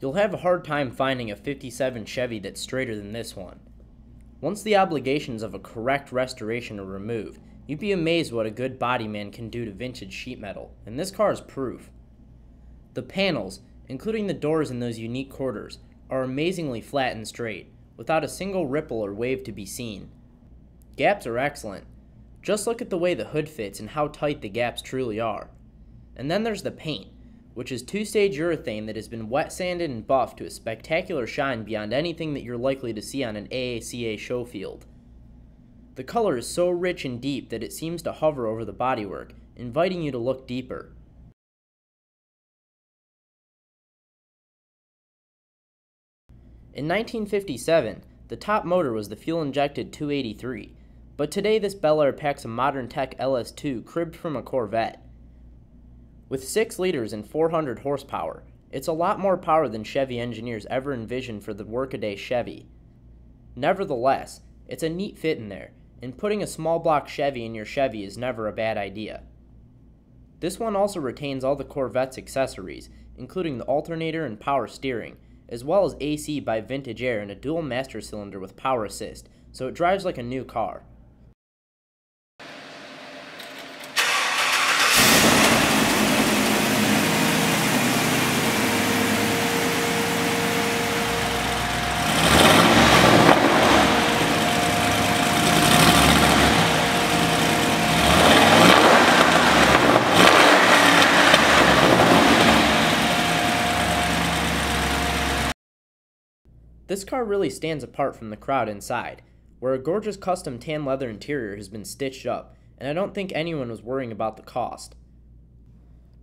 You'll have a hard time finding a 57 Chevy that's straighter than this one. Once the obligations of a correct restoration are removed, you'd be amazed what a good body man can do to vintage sheet metal, and this car is proof. The panels, including the doors in those unique quarters, are amazingly flat and straight, without a single ripple or wave to be seen. Gaps are excellent. Just look at the way the hood fits and how tight the gaps truly are. And then there's the paint, which is two-stage urethane that has been wet sanded and buffed to a spectacular shine beyond anything that you're likely to see on an AACA show field. The color is so rich and deep that it seems to hover over the bodywork, inviting you to look deeper. In 1957, the top motor was the fuel-injected 283, but today this Bel Air packs a modern tech LS2 cribbed from a Corvette. With 6 liters and 400 horsepower, it's a lot more power than Chevy engineers ever envisioned for the workaday Chevy. Nevertheless, it's a neat fit in there, and putting a small block Chevy in your Chevy is never a bad idea. This one also retains all the Corvette's accessories, including the alternator and power steering, as well as AC by Vintage Air and a dual master cylinder with power assist, so it drives like a new car. This car really stands apart from the crowd inside, where a gorgeous custom tan leather interior has been stitched up, and I don't think anyone was worrying about the cost.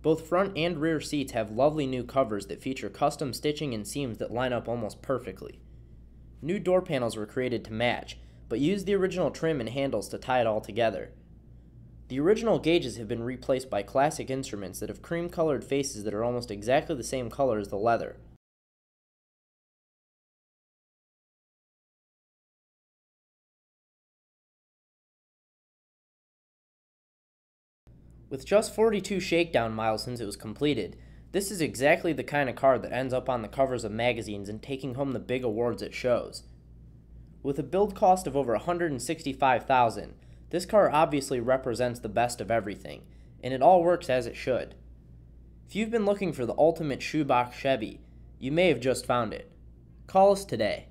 Both front and rear seats have lovely new covers that feature custom stitching and seams that line up almost perfectly. New door panels were created to match, but used the original trim and handles to tie it all together. The original gauges have been replaced by classic instruments that have cream-colored faces that are almost exactly the same color as the leather. With just 42 shakedown miles since it was completed, this is exactly the kind of car that ends up on the covers of magazines and taking home the big awards at shows. With a build cost of over $165,000, this car obviously represents the best of everything, and it all works as it should. If you've been looking for the ultimate shoebox Chevy, you may have just found it. Call us today.